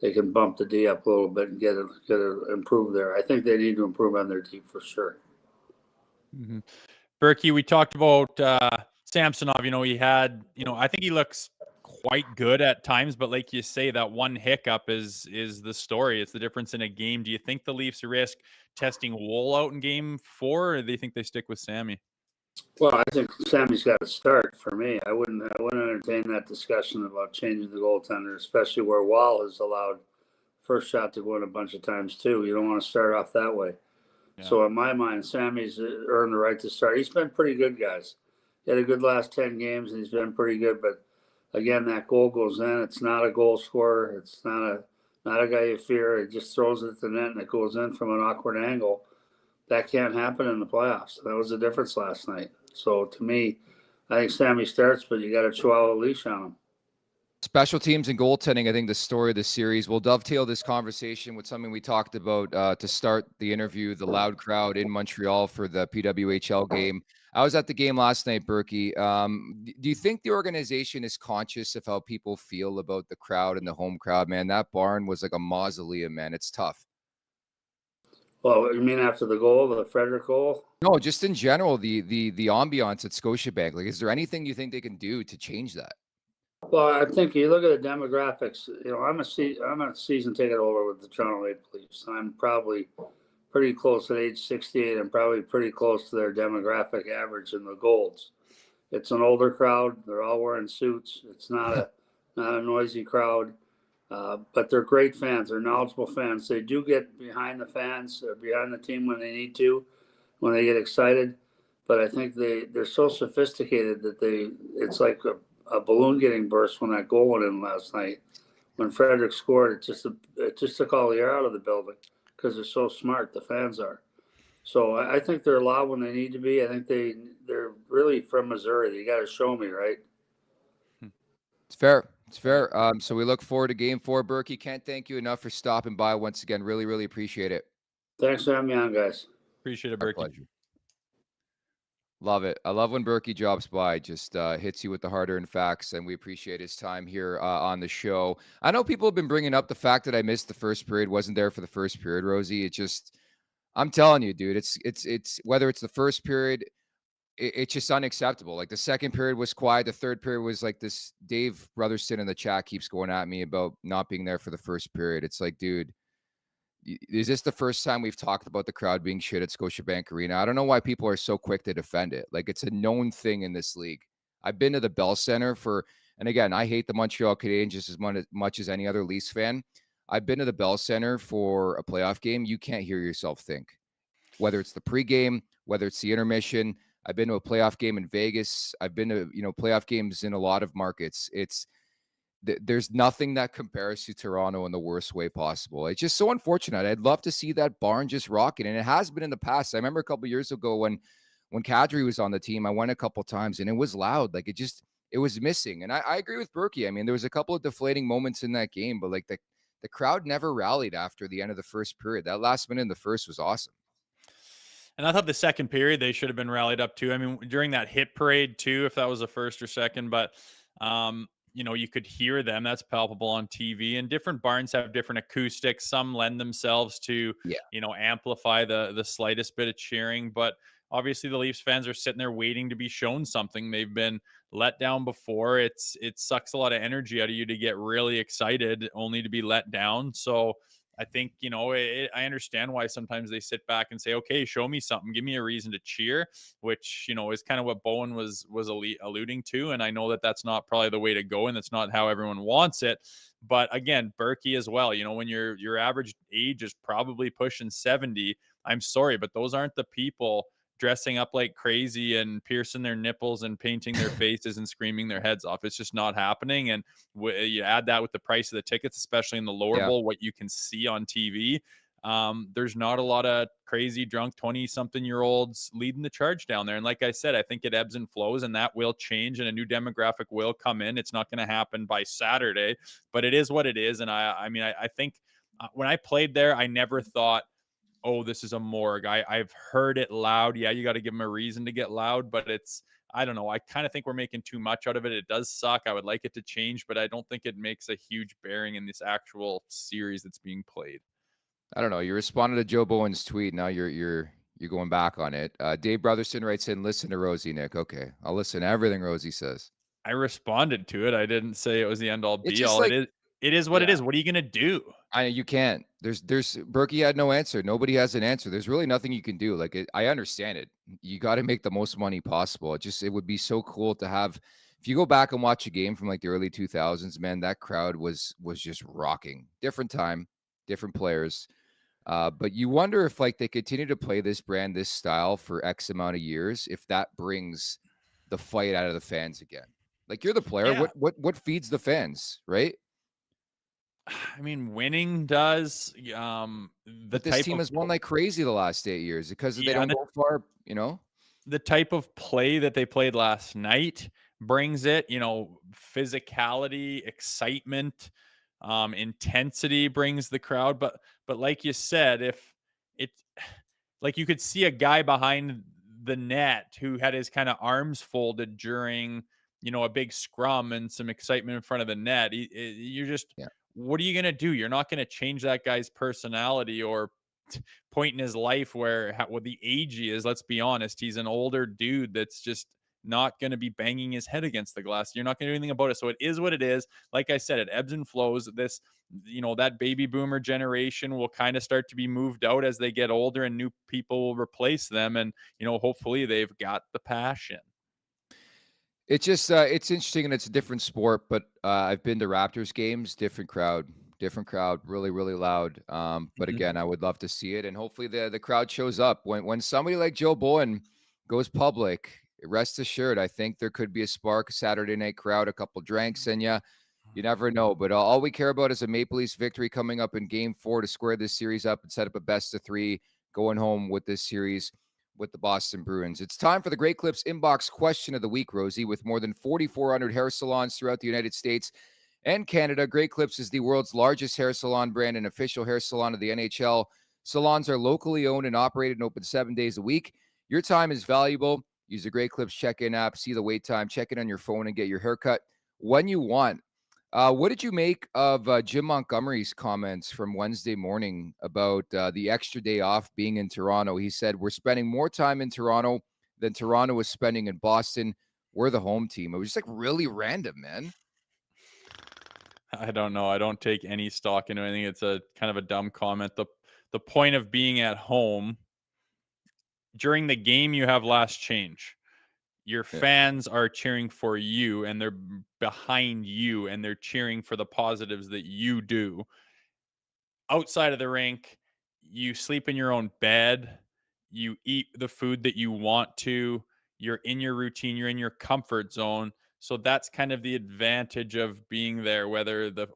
They can bump the D up a little bit and get it improved there. I think they need to improve on their D for sure. Mm-hmm. Berkey, we talked about Samsonov. He had, I think he looks quite good at times, but like you say, that one hiccup is the story. It's the difference in a game. Do you think the Leafs risk testing Wool out in Game 4, or do you think they stick with Sammy? Well, I think Sammy's got to start for me. I wouldn't entertain that discussion about changing the goaltender, especially where Wall has allowed first shot to go in a bunch of times too. You don't want to start off that way. Yeah. So in my mind, Sammy's earned the right to start. He's been pretty good, guys. He had a good last 10 games, and he's been pretty good. But again, that goal goes in. It's not a goal scorer. It's not a guy you fear. It just throws it at the net, and it goes in from an awkward angle. That can't happen in the playoffs. That was the difference last night. So to me, I think Sammy starts, but you got to throw out a leash on him. Special teams and goaltending, I think the story of the series. We'll dovetail this conversation with something we talked about to start the interview, the loud crowd in Montreal for the PWHL game. I was at the game last night, Berkey. Do you think the organization is conscious of how people feel about the crowd and the home crowd? Man, that barn was like a mausoleum, man. It's tough. Well, you mean after the goal, the Frederick goal? No, just in general, the ambiance at Scotiabank. Like, is there anything you think they can do to change that? Well, I think you look at the demographics. I'm a season ticket holder with the Toronto Maple Leafs. I'm probably pretty close at age 68. I'm probably pretty close to their demographic average in the Golds. It's an older crowd. They're all wearing suits. It's not a noisy crowd, but they're great fans. They're knowledgeable fans. They do get behind the fans, behind the team when they need to, when they get excited. But I think they're so sophisticated that it's like a balloon getting burst when that goal went in last night. When Frederick scored, it just took all the air out of the building because they're so smart, the fans are. So I think they're loud when they need to be. I think they're really from Missouri. You got to show me, right? It's fair. It's fair. So we look forward to Game 4, Berkey. Can't thank you enough for stopping by once again. Really, really appreciate it. Thanks for having me on, guys. Appreciate it, Berkey. Pleasure. Love it. I love when Berkey drops by, just hits you with the hard-earned facts, and we appreciate his time here on the show. I know people have been bringing up the fact that I missed the first period, wasn't there for the first period, Rosie. It just, I'm telling you, dude, it's whether it's the first period, it's just unacceptable. Like, the second period was quiet. The third period was like this. Dave Brotherston in the chat keeps going at me about not being there for the first period. It's like, dude, is this the first time we've talked about the crowd being shit at Scotiabank Arena? I don't know why people are so quick to defend it. Like, it's a known thing in this league. I've been to the Bell Center and again, I hate the Montreal Canadiens just as much as any other Leafs fan. I've been to the Bell Center for a playoff game. You can't hear yourself think. Whether it's the pregame, whether it's the intermission. I've been to a playoff game in Vegas. I've been to, playoff games in a lot of markets. There's nothing that compares to Toronto in the worst way possible. It's just so unfortunate. I'd love to see that barn just rocking, and it has been in the past. I remember a couple of years ago when Kadri was on the team, I went a couple of times, and it was loud. Like, it was missing. And I agree with Berkey. I mean, there was a couple of deflating moments in that game, but like the crowd never rallied after the end of the first period. That last minute in the first was awesome. And I thought the second period they should have been rallied up too. I mean, during that hit parade too, if that was the first or second, but you could hear them. That's palpable on TV. And different barns have different acoustics. Some lend themselves to, Yeah. amplify the slightest bit of cheering. But obviously, the Leafs fans are sitting there waiting to be shown something. They've been let down before. It sucks a lot of energy out of you to get really excited, only to be let down. So I think, I understand why sometimes they sit back and say, okay, show me something, give me a reason to cheer, which, is kind of what Bowen was alluding to. And I know that that's not probably the way to go, and that's not how everyone wants it. But again, Burke as well, when your average age is probably pushing 70, I'm sorry, but those aren't the people dressing up like crazy and piercing their nipples and painting their faces and screaming their heads off. It's just not happening. And you add that with the price of the tickets, especially in the lower bowl, what you can see on TV. There's not a lot of crazy drunk 20-something-year-olds leading the charge down there. And like I said, I think it ebbs and flows, and that will change, and a new demographic will come in. It's not going to happen by Saturday, but it is what it is. And I think when I played there, I never thought, oh, this is a morgue. I've heard it loud. Yeah, you got to give them a reason to get loud, but I don't know. I kind of think we're making too much out of it. It does suck. I would like it to change, but I don't think it makes a huge bearing in this actual series that's being played. I don't know. You responded to Joe Bowen's tweet. Now you're going back on it. Dave Brotherson writes in, listen to Rosie, Nick. Okay, I'll listen to everything Rosie says. I responded to it. I didn't say it was the end all be all. Like, it is what it is. What are you gonna do? You can't. There's Berkey had no answer. Nobody has an answer. There's really nothing you can do. Like, I understand it. You got to make the most money possible. It would be so cool to have. If you go back and watch a game from like the early 2000s, man, that crowd was just rocking. Different time, different players. But you wonder if like they continue to play this brand, this style for X amount of years, if that brings the fight out of the fans again. Like, you're the player. Yeah. What feeds the fans, right? I mean, winning does. But this team has won like crazy the last 8 years because they don't go far, The type of play that they played last night brings it, physicality, excitement, intensity brings the crowd. But like you said, if it, like, you could see a guy behind the net who had his kind of arms folded during, a big scrum and some excitement in front of the net. You're just, what are you going to do? You're not going to change that guy's personality or point in his life where what the age he is. Let's be honest. He's an older dude that's just not going to be banging his head against the glass. You're not going to do anything about it. So it is what it is. Like I said, it ebbs and flows. This, that baby boomer generation will kind of start to be moved out as they get older, and new people will replace them. And, hopefully they've got the passion. It's just, it's interesting, and it's a different sport, but I've been to Raptors games, different crowd, really, really loud. But again, I would love to see it, and hopefully the crowd shows up. When somebody like Joe Bowen goes public, rest assured, I think there could be a spark, Saturday night crowd, a couple drinks, and you never know. But all we care about is a Maple Leafs victory coming up in Game 4 to square this series up and set up a best-of-3 going home with this series with the Boston Bruins. It's time for the Great Clips Inbox Question of the Week, Rosie. With more than 4,400 hair salons throughout the United States and Canada, Great Clips is the world's largest hair salon brand and official hair salon of the NHL. Salons are locally owned and operated and open 7 days a week. Your time is valuable. Use the Great Clips check-in app, see the wait time, check it on your phone, and get your haircut when you want. What did you make of Jim Montgomery's comments from Wednesday morning about the extra day off being in Toronto? He said, we're spending more time in Toronto than Toronto is spending in Boston. We're the home team. It was just like really random, man. I don't know. I don't take any stock into anything. It's a kind of a dumb comment. The point of being at home during the game, you have last change. Your fans are cheering for you, and they're behind you, and they're cheering for the positives that you do. Outside of the rink, you sleep in your own bed. You eat the food that you want to. You're in your routine. You're in your comfort zone. So that's kind of the advantage of being there, whether the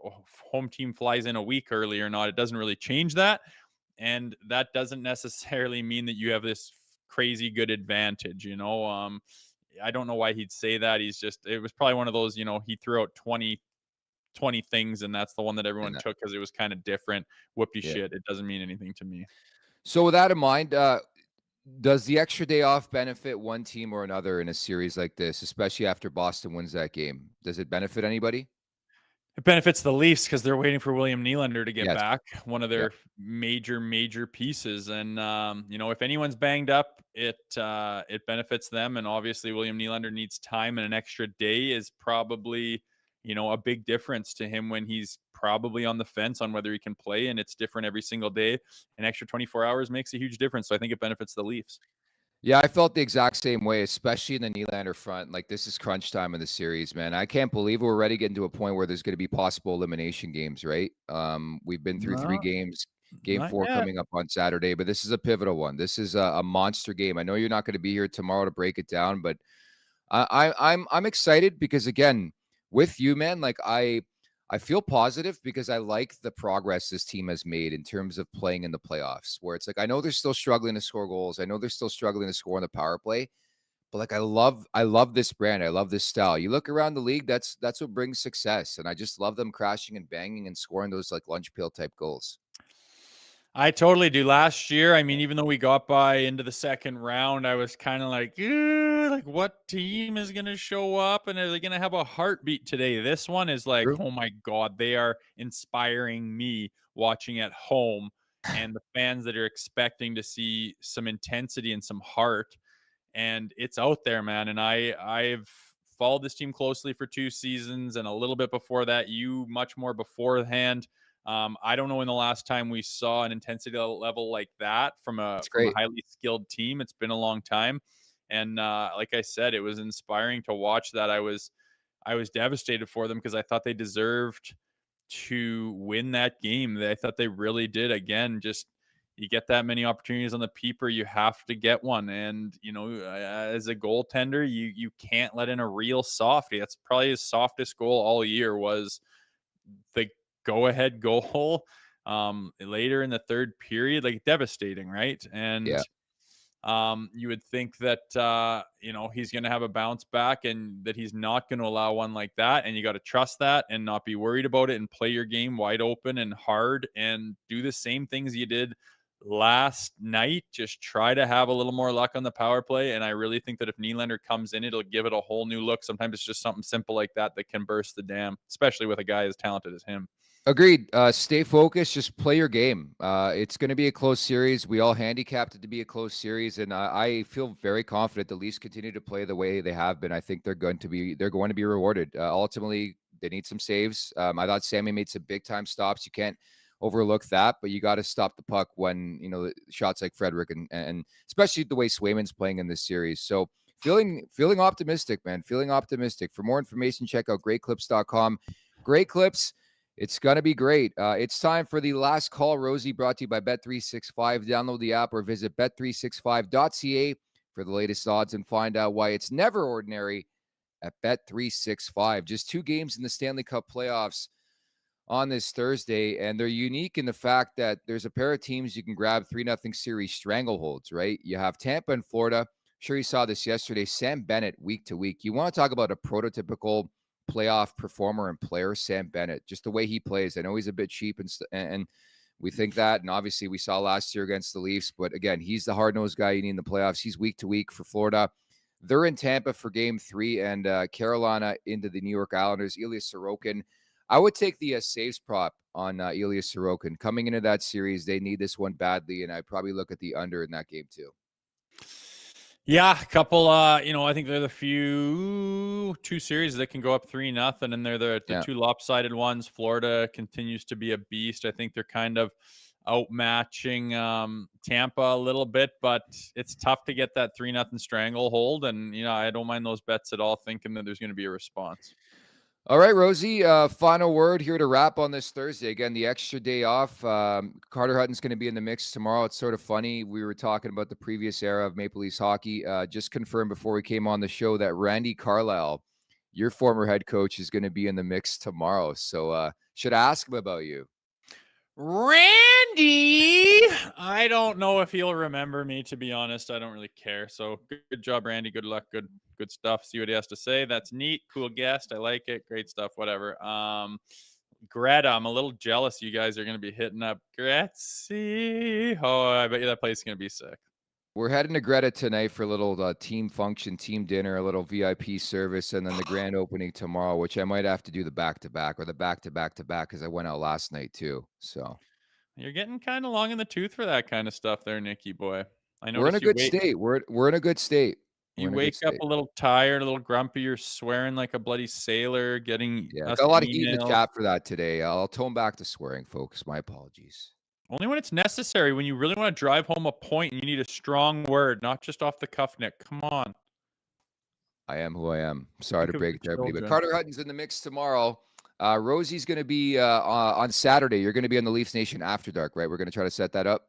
home team flies in a week early or not. It doesn't really change that. And that doesn't necessarily mean that you have this crazy good advantage, I don't know why he'd say that. It was probably one of those, he threw out 20 20 things, and that's the one that everyone And took because it was kind of different. Whoopty Yeah. shit. It doesn't mean anything to me. So with that in mind, does the extra day off benefit one team or another in a series like this, especially after Boston wins that game? Does it benefit anybody? It benefits the Leafs because they're waiting for William Nylander to get Yes. back, one of Yeah. their major pieces. And if anyone's banged up, it benefits them. And obviously, William Nylander needs time, and an extra day is probably a big difference to him when he's probably on the fence on whether he can play. And it's different every single day. An extra 24 hours makes a huge difference. So I think it benefits the Leafs. Yeah, I felt the exact same way, especially in the Nylander front. Like, this is crunch time in the series, man. I can't believe we're already getting to a point where there's going to be possible elimination games, right? We've been through 3 games, game 4 coming up on Saturday, but this is a pivotal one. This is a monster game. I know you're not going to be here tomorrow to break it down, but I'm excited because, again, with you, man, like I feel positive because I like the progress this team has made in terms of playing in the playoffs, where it's like, I know they're still struggling to score goals. I know they're still struggling to score on the power play, but like, I love this brand. I love this style. You look around the league, that's what brings success. And I just love them crashing and banging and scoring those like lunch pail type goals. I totally do. Last year, I mean, even though we got by into the second round, I was kind of like, what team is going to show up and are they going to have a heartbeat today? This one is like, True. oh my God, they are inspiring me watching at home, and the fans that are expecting to see some intensity and some heart. And it's out there, man. And I've followed this team closely for 2 seasons, and a little bit before that, you much more beforehand. I don't know when the last time we saw an intensity level like that from a highly skilled team. It's been a long time, and like I said, it was inspiring to watch that. I was devastated for them because I thought they deserved to win that game. I thought they really did. Again, just you get that many opportunities on the peeper, you have to get one. And as a goaltender, you can't let in a real softie. That's probably his softest goal all year, was the go-ahead goal later in the third period. Like, devastating, right? And you would think that he's going to have a bounce back and that he's not going to allow one like that. And you got to trust that and not be worried about it and play your game wide open and hard and do the same things you did last night. Just try to have a little more luck on the power play. And I really think that if Nylander comes in, it'll give it a whole new look. Sometimes it's just something simple like that can burst the dam, especially with a guy as talented as him. Agreed. Stay focused. Just play your game. It's going to be a close series. We all handicapped it to be a close series, and I feel very confident the Leafs continue to play the way they have been. I think they're going to be rewarded. Ultimately, they need some saves. I thought Sammy made some big time stops. You can't overlook that, but you got to stop the puck when shots like Frederick and especially the way Swayman's playing in this series. So feeling optimistic, man. Feeling optimistic. For more information, check out greatclips.com. Great Clips. It's going to be great. It's time for the last call, Rosie, brought to you by Bet365. Download the app or visit bet365.ca for the latest odds and find out why it's never ordinary at Bet365. Just 2 games in the Stanley Cup playoffs on this Thursday, and they're unique in the fact that there's a pair of teams you can grab 3-0 series strangleholds, right? You have Tampa and Florida. I'm sure you saw this yesterday. Sam Bennett, week to week. You want to talk about a prototypical playoff performer and player, Sam Bennett, just the way he plays. I know he's a bit cheap and we think that, and obviously we saw last year against the Leafs, but again, he's the hard-nosed guy you need in the playoffs. He's week to week for Florida. They're in Tampa for game 3, and Carolina into the New York Islanders. Ilya Sorokin. I would take the saves prop on Ilya Sorokin. Coming into that series, they need this one badly, and I'd probably look at the under in that game too. Yeah, a couple. I think they're the 2 series that can go up 3-0, and they're the 2 lopsided ones. Florida continues to be a beast. I think they're kind of outmatching Tampa a little bit, but it's tough to get that 3-0 stranglehold. And I don't mind those bets at all, thinking that there's going to be a response. All right, Rosie, final word here to wrap on this Thursday. Again, the extra day off. Carter Hutton's going to be in the mix tomorrow. It's sort of funny. We were talking about the previous era of Maple Leafs hockey. Just confirmed before we came on the show that Randy Carlyle, your former head coach, is going to be in the mix tomorrow. So should I ask him about you? Randy, I don't know if he'll remember me, to be honest. I don't really care. So good job, Randy. Good luck. Good stuff. See what he has to say. That's neat. Cool guest. I like it. Great stuff. Whatever. Greta, I'm a little jealous you guys are going to be hitting up Gretzky. Oh, I bet you that place is going to be sick. We're heading to Greta tonight for a little team function, team dinner, a little VIP service, and then the grand opening tomorrow, which I might have to do the back-to-back or the back-to-back-to-back because I went out last night too. So You're getting kind of long in the tooth for that kind of stuff there, Nicky boy. I we're in a noticed you good state. We're in a good state. We're You in a good wake up state. a little tired, a little grumpy. You're swearing like a bloody sailor, getting Yeah, us got a lot of heat in the emails. chat for that today. I'll tone back to swearing, folks. My apologies. Only when it's necessary, when you really want to drive home a point and you need a strong word, not just off the cuff, Nick. Come on. I am who I am. Sorry Think to of break it the to everybody, but children. Carter Hutton's in the mix tomorrow. Rosie's going to be on Saturday. You're going to be on the Leafs Nation After Dark, right? We're going to try to set that up.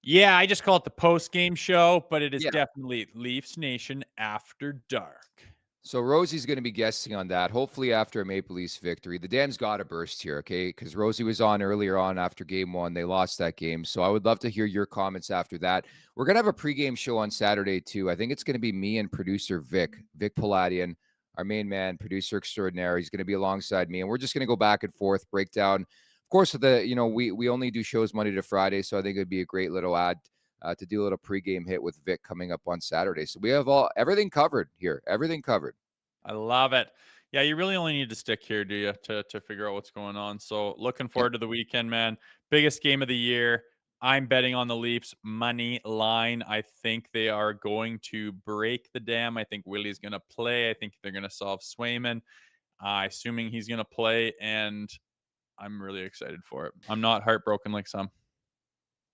Yeah, I just call it the post-game show, but it is Yeah. definitely Leafs Nation After Dark. So Rosie's going to be guesting on that, hopefully after a Maple Leafs victory. The dam's got to burst here, okay? Because Rosie was on earlier on after game one. They lost that game. So I would love to hear your comments after that. We're going to have a pregame show on Saturday, too. I think it's going to be me and producer Vic Palladian, our main man, producer extraordinaire. He's going to be alongside me, and we're just going to go back and forth, break down. Of course, we only do shows Monday to Friday, so I think it'd be a great little ad to do a little pregame hit with Vic coming up on Saturday. So we have everything covered here. Everything covered. I love it. Yeah, you really only need to stick here, do you, to figure out what's going on. So looking forward to the weekend, man. Biggest game of the year. I'm betting on the Leafs money line. I think they are going to break the dam. I think Willie's going to play. I think they're going to solve Swayman, assuming he's going to play. And I'm really excited for it. I'm not heartbroken like some.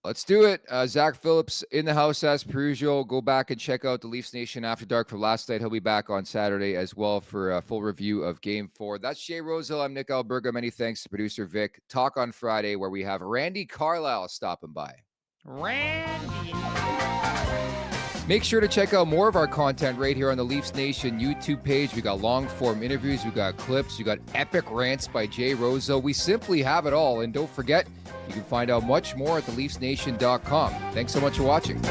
Let's do it. Zach Phillips in the house as per usual. Go back and check out the Leafs Nation After Dark for last night. He'll be back on Saturday as well for a full review of Game 4. That's Jay Rosehill. I'm Nick Alberga. Many thanks to producer Vic. Talk on Friday where we have Randy Carlisle stopping by. Randy. Make sure to check out more of our content right here on the Leafs Nation YouTube page. We got long-form interviews. We got clips. We got epic rants by Jay Rosehill. We simply have it all. And don't forget, you can find out much more at theleafsnation.com. Thanks so much for watching.